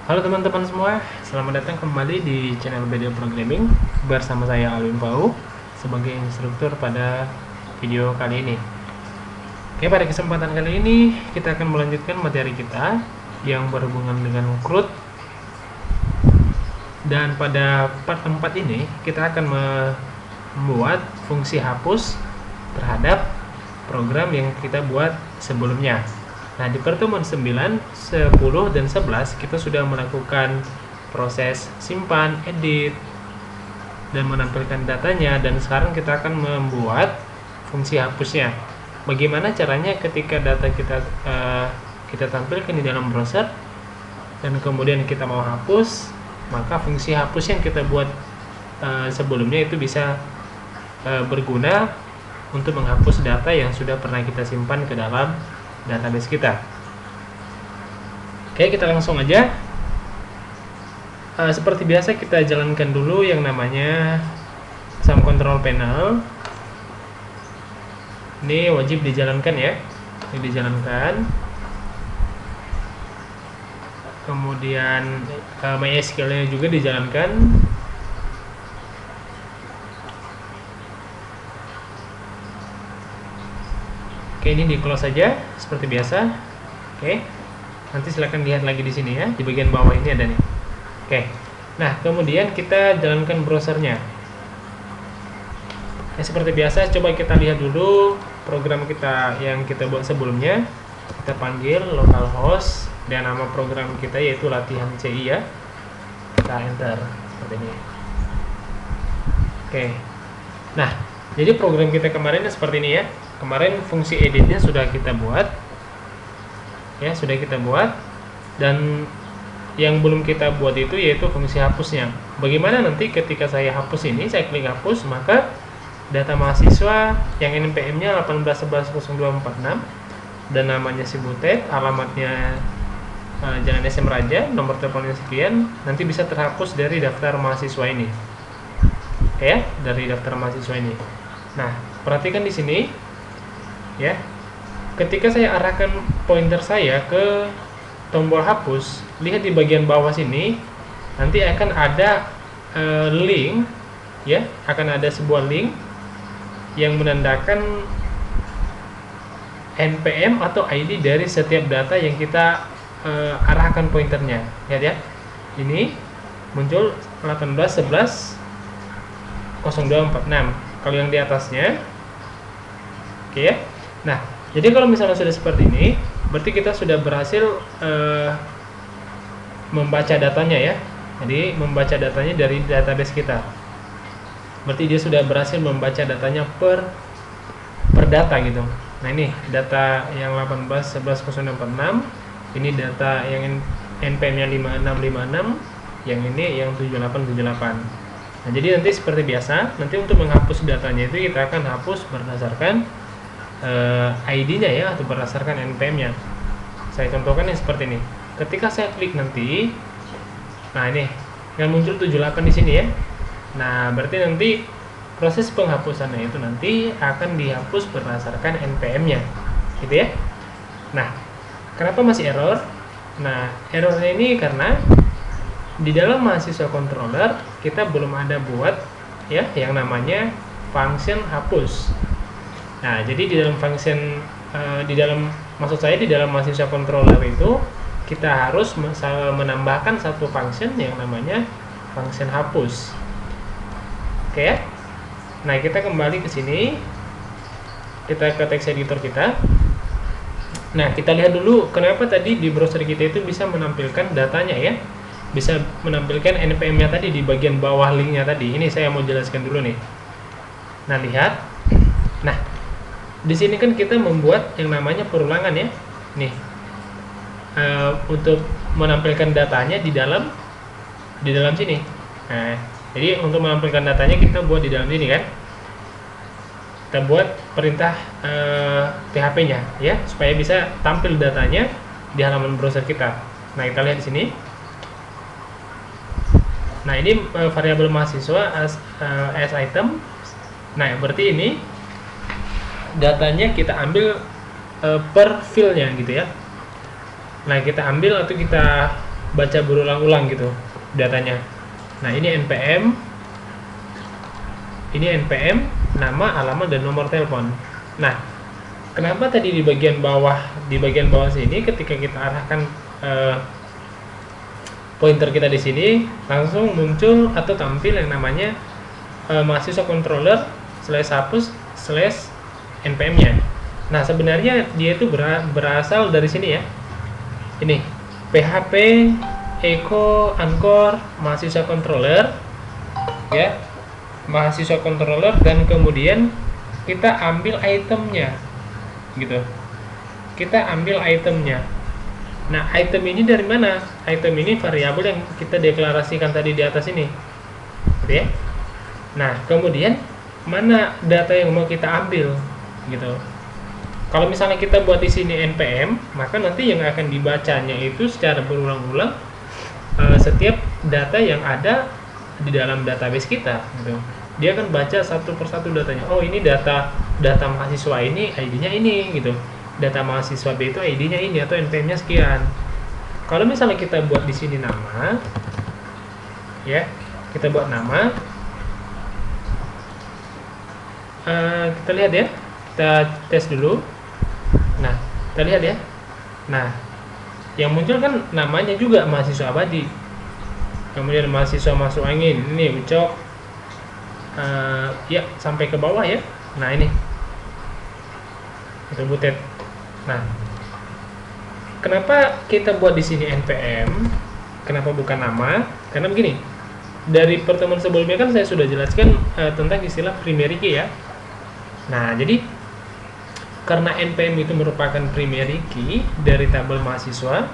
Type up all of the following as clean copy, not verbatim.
Halo teman-teman semua, selamat datang kembali di channel BD Programming bersama saya Alwin Pau sebagai instruktur pada video kali ini. Oke, pada kesempatan kali ini kita akan melanjutkan materi kita yang berhubungan dengan CRUD. Dan pada part 4 ini kita akan membuat fungsi hapus terhadap program yang kita buat sebelumnya. Nah, di pertemuan 9, 10, dan 11 kita sudah melakukan proses simpan, edit, dan menampilkan datanya, dan sekarang kita akan membuat fungsi hapusnya. Bagaimana caranya ketika data kita tampilkan di dalam browser dan kemudian kita mau hapus, maka fungsi hapus yang kita buat sebelumnya itu bisa berguna untuk menghapus data yang sudah pernah kita simpan ke dalam database kita. Oke, kita langsung aja. Seperti biasa kita jalankan dulu yang namanya SAM control panel. Ini wajib dijalankan ya. Ini dijalankan. Kemudian MySQL-nya juga dijalankan. Oke, ini di close saja seperti biasa. Oke, nanti silahkan lihat lagi di sini ya, di bagian bawah ini ada nih. Oke, nah kemudian kita jalankan browsernya. Seperti biasa, coba kita lihat dulu program kita yang kita buat sebelumnya. Kita panggil localhost dan nama program kita yaitu latihan CI ya. Kita enter seperti ini. Oke, nah jadi program kita kemarin seperti ini ya. Kemarin fungsi editnya sudah kita buat ya, dan yang belum kita buat itu yaitu fungsi hapusnya. Bagaimana nanti ketika saya hapus ini, saya klik hapus, maka data mahasiswa yang NPM-nya 18110246 dan namanya Cibutet, alamatnya Jalan SM Raja, nomor teleponnya sekian, nanti bisa terhapus dari daftar mahasiswa ini. Oke ya, dari daftar mahasiswa ini. Nah, perhatikan di sini ya, ketika saya arahkan pointer saya ke tombol hapus, lihat di bagian bawah sini nanti akan ada link ya, akan ada sebuah link yang menandakan NPM atau ID dari setiap data yang kita arahkan pointernya. Lihat ya, ini muncul 18110246. Kalau yang di atasnya, oke ya. Nah, jadi kalau misalnya sudah seperti ini, berarti kita sudah berhasil membaca datanya ya. Jadi membaca datanya dari database kita. Berarti dia sudah berhasil membaca datanya per data gitu. Nah, ini data yang 18110246, ini data yang NPM-nya 5656, yang ini yang 7878. Nah, jadi nanti seperti biasa, nanti untuk menghapus datanya itu kita akan hapus berdasarkan ID-nya ya, atau berdasarkan NPM-nya. Saya contohkan yang seperti ini. Ketika saya klik nanti, nah ini yang muncul 78 di sini ya. Nah, berarti nanti proses penghapusannya itu nanti akan dihapus berdasarkan NPM-nya, gitu ya. Nah, kenapa masih error? Nah, errornya ini karena di dalam mahasiswa controller kita belum ada buat ya yang namanya function hapus. Nah, jadi di dalam function maksud saya di dalam mahasiswa controller itu kita harus menambahkan satu function yang namanya function hapus. Oke ya. Nah, kita kembali ke sini. Kita ke text editor kita. Nah, kita lihat dulu kenapa tadi di browser kita itu bisa menampilkan datanya ya. Bisa menampilkan NPM-nya tadi di bagian bawah linknya tadi. Ini saya mau jelaskan dulu nih. Nah, lihat. Nah, di sini kan kita membuat yang namanya perulangan ya, nih untuk menampilkan datanya di dalam sini. Nah, jadi untuk menampilkan datanya kita buat di dalam sini kan, kita buat perintah PHP-nya ya, supaya bisa tampil datanya di halaman browser kita. Nah, kita lihat di sini. Nah, ini variabel mahasiswa as item. Nah, berarti ini datanya kita ambil per filenya gitu ya. Nah, kita ambil atau kita baca berulang-ulang gitu datanya. Nah, ini NPM, nama, alamat, dan nomor telepon. Nah, kenapa tadi di bagian bawah sini ketika kita arahkan pointer kita di sini langsung muncul atau tampil yang namanya mahasiswa controller /hapus /npm-nya. Nah, sebenarnya dia itu berasal dari sini ya. Ini PHP Echo Anchor mahasiswa controller ya. Mahasiswa controller, dan kemudian kita ambil itemnya gitu. Kita ambil itemnya. Nah, item ini dari mana? Item ini variabel yang kita deklarasikan tadi di atas ini. Gitu ya. Nah, kemudian mana data yang mau kita ambil gitu. Kalau misalnya kita buat di sini npm, maka nanti yang akan dibacanya itu secara berulang-ulang setiap data yang ada di dalam database kita gitu. Dia akan baca satu persatu datanya. Oh, ini data mahasiswa ini ID-nya ini gitu. Data mahasiswa B itu ID-nya ini atau NPM-nya sekian. Kalau misalnya kita buat di sini nama, ya, kita buat nama. Kita lihat ya, kita tes dulu. Nah, kita lihat ya. Nah, yang muncul kan namanya juga mahasiswa abadi. Kemudian mahasiswa masuk angin, ini Ucok. Ya, sampai ke bawah ya. Nah, ini itu butet. Nah, kenapa kita buat di sini npm? Kenapa bukan nama? Karena begini. Dari pertemuan sebelumnya kan saya sudah jelaskan tentang istilah primary key ya. Nah, jadi karena npm itu merupakan primary key dari tabel mahasiswa,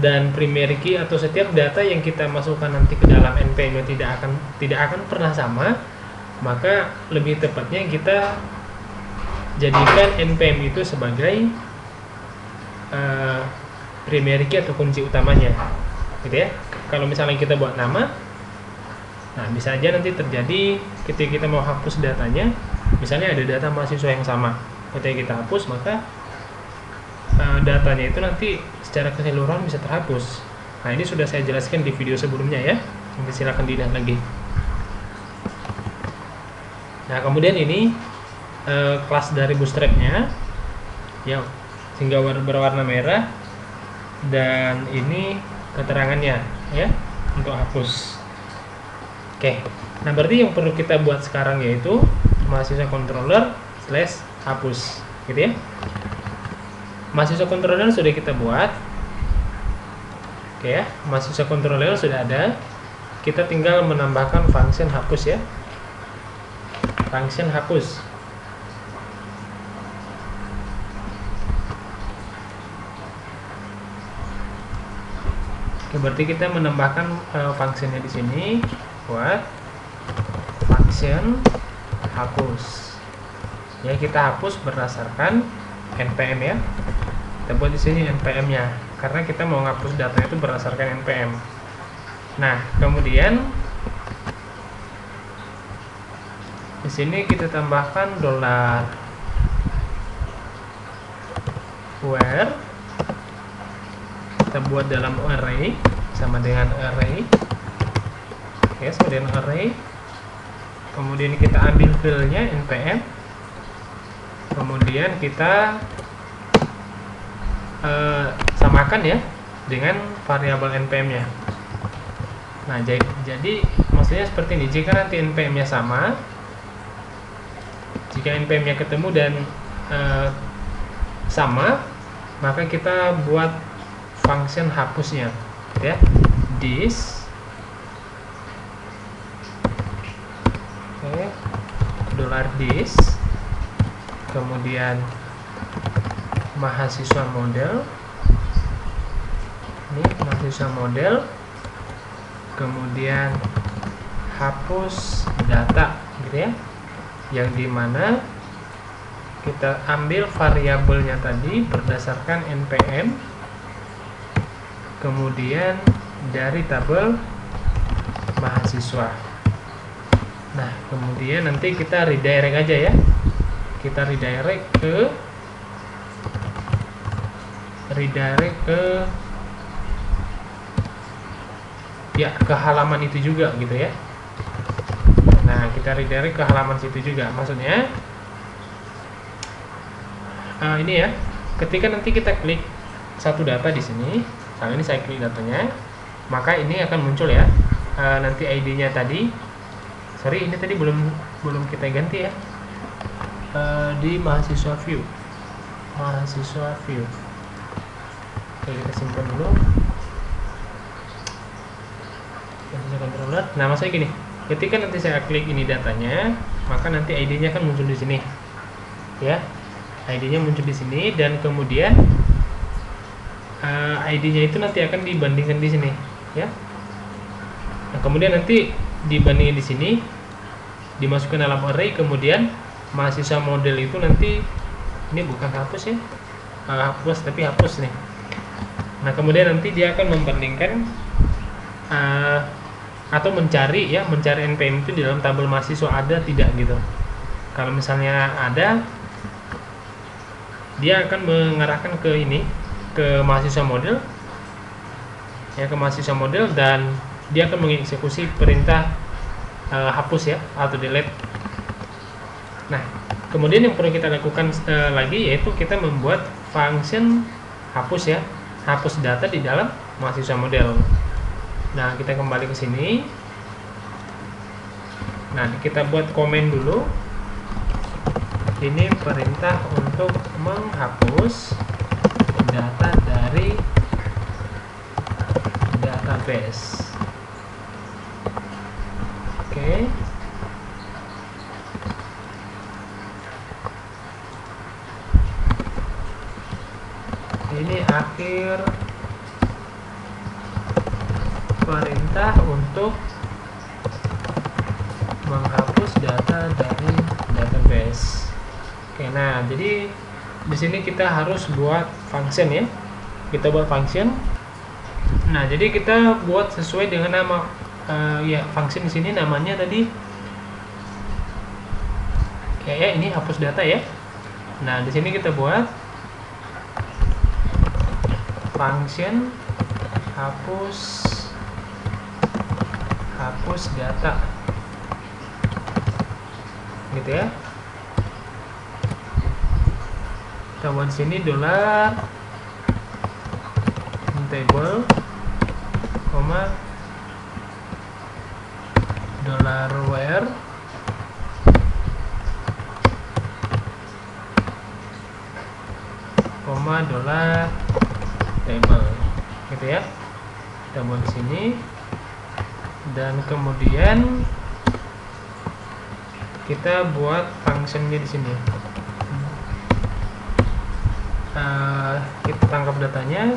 dan primary key atau setiap data yang kita masukkan nanti ke dalam npm tidak akan pernah sama, maka lebih tepatnya kita jadikan npm itu sebagai primary key atau kunci utamanya gitu ya. Kalau misalnya kita buat nama, nah bisa aja nanti terjadi ketika kita mau hapus datanya, misalnya ada data mahasiswa yang sama, ketika kita hapus maka datanya itu nanti secara keseluruhan bisa terhapus. Nah, ini sudah saya jelaskan di video sebelumnya ya, nanti silahkan dilihat lagi. Nah, kemudian ini kelas dari bootstrapnya ya, sehingga berwarna merah, dan ini keterangannya ya untuk hapus. Oke, nah berarti yang perlu kita buat sekarang yaitu mahasiswa controller /hapus gitu ya. Mahasiswa controller sudah kita buat. Oke ya, mahasiswa controller sudah ada. Kita tinggal menambahkan function hapus ya. Function hapus. Oke, berarti kita menambahkan functionnya di sini buat function hapus. Ya, kita hapus berdasarkan npm ya. Kita buat di sini npm-nya karena kita mau ngapus data itu berdasarkan npm. Nah, kemudian di sini kita tambahkan $where, kita buat dalam array sama dengan array. Oke, sama dengan array. Kemudian kita ambil filenya npm. Kemudian kita samakan ya dengan variabel npm-nya. Nah, jadi maksudnya seperti ini. Jika nanti npm-nya sama, jika npm-nya ketemu dan sama, maka kita buat function hapusnya ya, this $this, kemudian mahasiswa model, ini mahasiswa model, kemudian hapus data gitu ya, yang dimana kita ambil variabelnya tadi berdasarkan npm, kemudian dari tabel mahasiswa. Nah, kemudian nanti kita redirect aja ya, kita redirect ke ya ke halaman itu juga gitu ya. Nah, kita redirect ke halaman situ juga. Maksudnya ini ya, ketika nanti kita klik satu data di sini, kali ini saya klik datanya, maka ini akan muncul ya. Nanti ID-nya tadi, sorry ini tadi belum kita ganti ya. Di mahasiswa view. Oke, kita simpan dulu. Controller. Nah, maksudnya gini, ketika nanti saya klik ini datanya, maka nanti ID-nya kan muncul di sini, ya. ID-nya muncul di sini dan kemudian ID-nya itu nanti akan dibandingkan di sini, ya. Nah, kemudian nanti dibandingin di sini, dimasukkan dalam array, kemudian mahasiswa model itu nanti ini bukan hapus ya, hapus tapi hapus nih. Nah, kemudian nanti dia akan membandingkan atau mencari NPM itu di dalam tabel mahasiswa ada tidak gitu. Kalau misalnya ada, dia akan mengarahkan ke ini, ke mahasiswa model ya, ke mahasiswa model, dan dia akan mengeksekusi perintah hapus ya atau delete. Nah, kemudian yang perlu kita lakukan lagi yaitu kita membuat function hapus ya, hapus data di dalam mahasiswa model. Nah, kita kembali ke sini. Nah, kita buat komen dulu. Ini perintah untuk menghapus data dari database. Oke. Ini akhir perintah untuk menghapus data dari database. Oke, nah jadi di sini kita harus buat function ya. Kita buat function. Nah, jadi kita buat sesuai dengan nama ya, function di sini namanya tadi ya, ini hapus data ya. Nah, di sini kita buat function hapus data gitu ya. Kita buat sini $table, $where $table gitu ya. Kita buat di sini dan kemudian kita buat functionnya di sini. Kita tangkap datanya,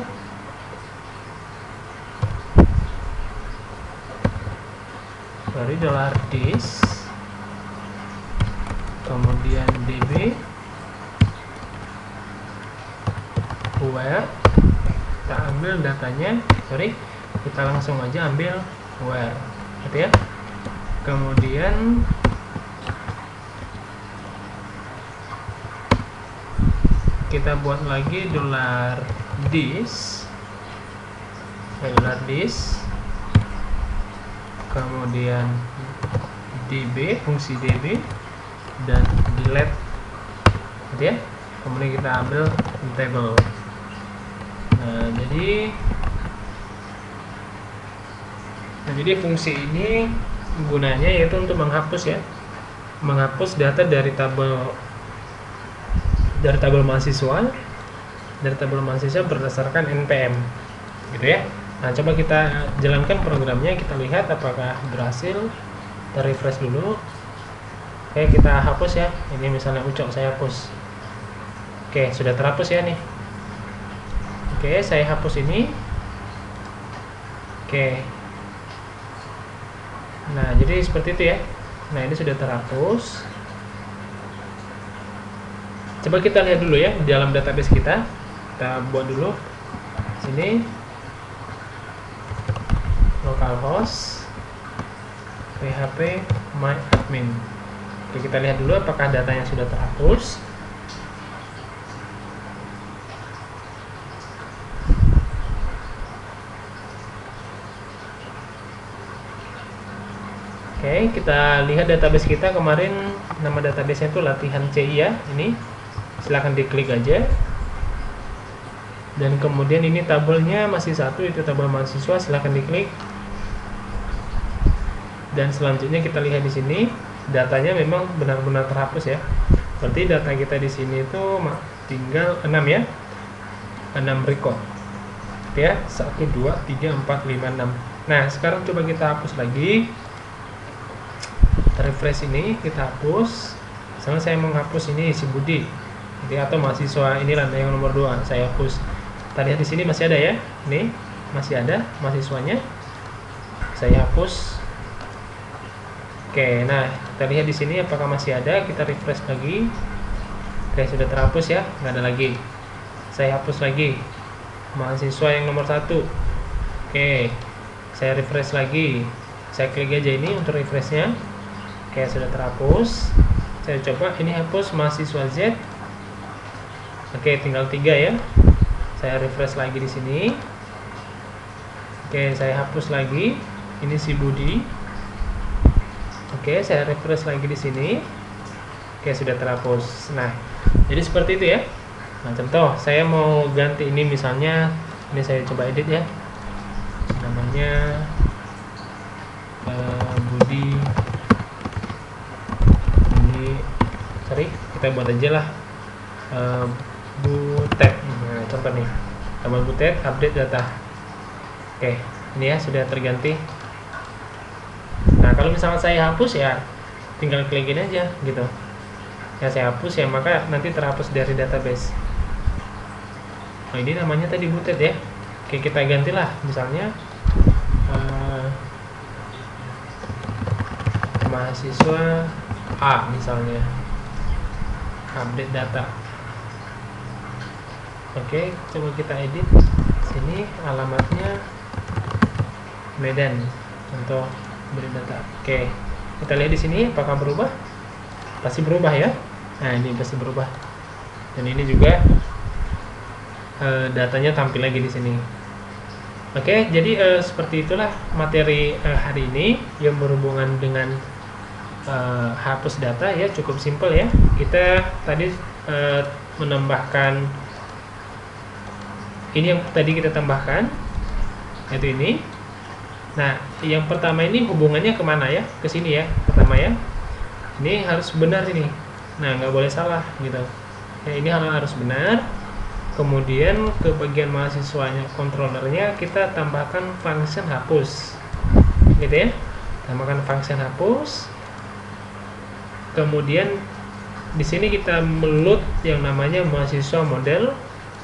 dari $dis, kemudian db where, kita ambil datanya, kita langsung aja ambil where gitu ya. Kemudian kita buat lagi $dis, kemudian db, fungsi db, dan delete gitu ya. Kemudian kita ambil table. Nah, jadi fungsi ini gunanya yaitu untuk menghapus ya, menghapus data dari tabel mahasiswa, berdasarkan NPM gitu ya. Nah, coba kita jalankan programnya, kita lihat apakah berhasil. Kita refresh dulu. Oke, kita hapus ya. Ini misalnya Ucok saya hapus. Oke, sudah terhapus ya nih. Oke, saya hapus ini. Oke. Nah, jadi seperti itu ya. Nah, ini sudah terhapus. Coba kita lihat dulu ya di dalam database kita. Kita buat dulu sini localhost php my admin. Oke, kita lihat dulu apakah datanya sudah terhapus. Oke, kita lihat database kita kemarin, nama database itu latihan CI ya. Ini silahkan diklik aja. Dan kemudian ini tabelnya masih satu, itu tabel mahasiswa, silahkan diklik. Dan selanjutnya kita lihat di sini datanya memang benar-benar terhapus ya. Berarti data kita di sini itu tinggal 6 ya. 6 record. Ya, 1 2 3 4 5 6. Nah, sekarang coba kita hapus lagi. Refresh ini kita hapus. Misalnya saya menghapus ini si Budi. Jadi atau mahasiswa inilah yang nomor 2 saya hapus. Kita lihat di sini masih ada ya. Nih, masih ada mahasiswanya. Saya hapus. Oke, nah kita lihat di sini apakah masih ada. Kita refresh lagi. Oke, sudah terhapus ya, nggak ada lagi. Saya hapus lagi mahasiswa yang nomor 1. Oke, saya refresh lagi. Saya klik aja ini untuk refreshnya. Oke, sudah terhapus. Saya coba ini hapus mahasiswa Z. Oke, tinggal 3 ya. Saya refresh lagi di sini. Oke, saya hapus lagi. Ini si Budi. Oke, saya refresh lagi di sini. Oke, sudah terhapus. Nah, jadi seperti itu ya. Nah, contoh saya mau ganti ini misalnya, ini saya coba edit ya. Namanya Budi. Sorry, kita buat aja lah Butet. Nah, contoh nih, tabel Butet update data. Oke, ini ya sudah terganti. Nah, kalau misalnya saya hapus ya tinggal klik ini aja gitu ya, saya hapus ya, maka nanti terhapus dari database. Nah, ini namanya tadi Butet ya. Oke, kita gantilah misalnya mahasiswa A misalnya, update data. Oke, coba kita edit sini, alamatnya Medan, contoh beri data. Oke, kita lihat di sini apakah berubah. Pasti berubah ya. Nah, ini pasti berubah, dan ini juga datanya tampil lagi di sini. Oke, jadi seperti itulah materi hari ini yang berhubungan dengan hapus data ya, cukup simpel ya. Kita tadi menambahkan ini yang tadi kita tambahkan, yaitu ini. Nah, yang pertama ini hubungannya kemana ya? Ke sini ya, pertama ya. Ini harus benar ini. Nah, nggak boleh salah gitu. Ya, ini harus benar. Kemudian ke bagian mahasiswanya, controllernya kita tambahkan function hapus, gitu ya. Tambahkan function hapus. Kemudian di sini kita meload yang namanya mahasiswa model.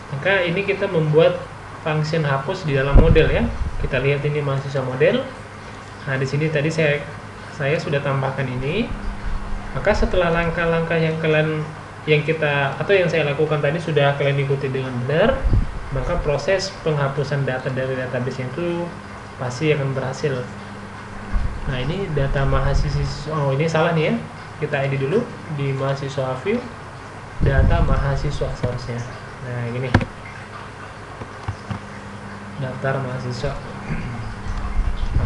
Maka ini kita membuat function hapus di dalam model ya. Kita lihat ini mahasiswa model. Nah, di sini tadi saya sudah tambahkan ini. Maka setelah langkah-langkah yang saya lakukan tadi sudah kalian ikuti dengan benar, maka proses penghapusan data dari database itu pasti akan berhasil. Nah, ini data mahasiswa. Oh, ini salah nih ya. Kita edit dulu di mahasiswa view, data mahasiswa seharusnya. Nah, gini, daftar mahasiswa.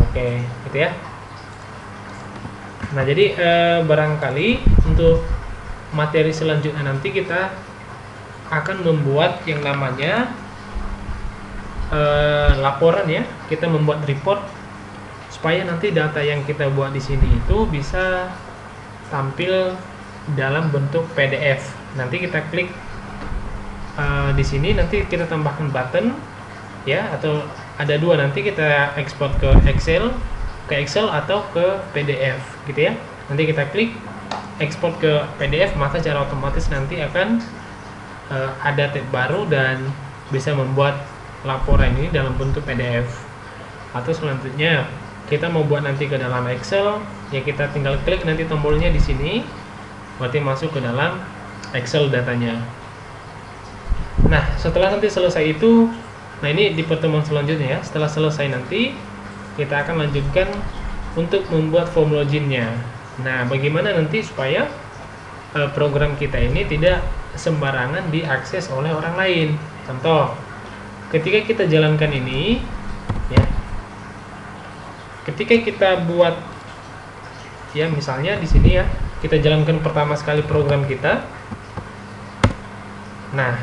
Oke, gitu ya. Nah, jadi barangkali untuk materi selanjutnya nanti kita akan membuat yang namanya laporan ya. Kita membuat report supaya nanti data yang kita buat di sini itu bisa tampil dalam bentuk PDF. Nanti kita klik di sini, nanti kita tambahkan button ya, atau ada dua, nanti kita ekspor ke Excel atau ke PDF gitu ya. Nanti kita klik ekspor ke PDF, maka secara otomatis nanti akan ada tab baru dan bisa membuat laporan ini dalam bentuk PDF. Atau selanjutnya kita mau buat nanti ke dalam Excel, ya kita tinggal klik nanti tombolnya di sini, berarti masuk ke dalam Excel datanya. Nah, setelah nanti selesai itu, nah ini di pertemuan selanjutnya ya. Setelah selesai nanti kita akan lanjutkan untuk membuat form loginnya. Nah, bagaimana nanti supaya program kita ini tidak sembarangan diakses oleh orang lain. Contoh, ketika kita jalankan ini ya, ketika kita buat ya. Misalnya di sini ya, kita jalankan pertama sekali program kita. Nah,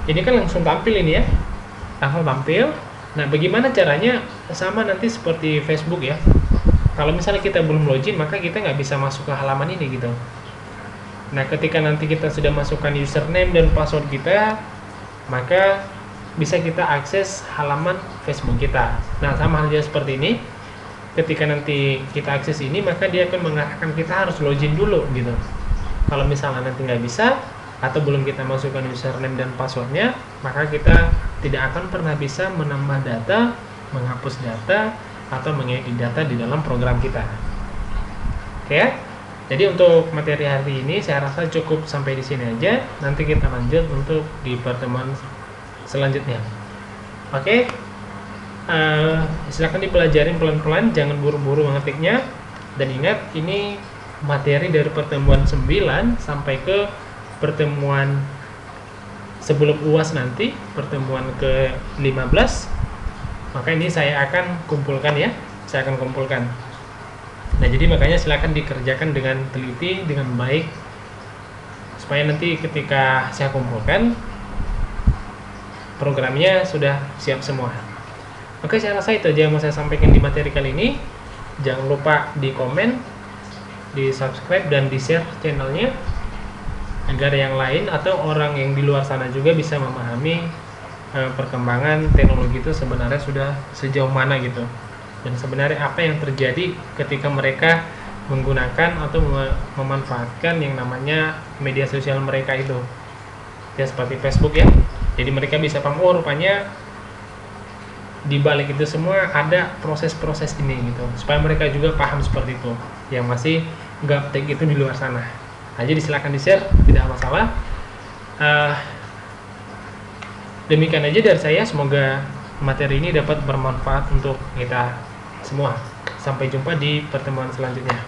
ini kan langsung tampil ini ya, langsung tampil. Nah, bagaimana caranya? Sama nanti seperti Facebook ya. Kalau misalnya kita belum login, maka kita nggak bisa masuk ke halaman ini gitu. Nah, ketika nanti kita sudah masukkan username dan password kita, maka bisa kita akses halaman Facebook kita. Nah, sama halnya seperti ini. Ketika nanti kita akses ini, maka dia akan mengarahkan kita harus login dulu gitu. Kalau misalnya nanti nggak bisa atau belum kita masukkan username dan passwordnya, maka kita tidak akan pernah bisa menambah data, menghapus data, atau mengedit data di dalam program kita. Oke ya? Jadi untuk materi hari ini saya rasa cukup sampai di sini aja. Nanti kita lanjut untuk di pertemuan selanjutnya. Oke? Silakan dipelajarin pelan-pelan, jangan buru-buru mengetiknya. Dan ingat, ini materi dari pertemuan 9 sampai ke pertemuan sebelum UAS nanti, pertemuan ke-15. Maka ini saya akan kumpulkan ya, saya akan kumpulkan. Nah, jadi makanya silakan dikerjakan dengan teliti, dengan baik, supaya nanti ketika saya kumpulkan, programnya sudah siap semua. Oke, saya rasa itu aja yang mau saya sampaikan di materi kali ini. Jangan lupa di komen, di subscribe, dan di share channelnya, agar yang lain atau orang yang di luar sana juga bisa memahami perkembangan teknologi itu sebenarnya sudah sejauh mana gitu, dan sebenarnya apa yang terjadi ketika mereka menggunakan atau memanfaatkan yang namanya media sosial mereka itu ya, seperti Facebook ya. Jadi mereka bisa paham, oh rupanya di balik itu semua ada proses-proses ini gitu, supaya mereka juga paham seperti itu yang masih gaptek itu di luar sana. Nah, jadi silakan di share, tidak masalah. Demikian aja dari saya, semoga materi ini dapat bermanfaat untuk kita semua. Sampai jumpa di pertemuan selanjutnya.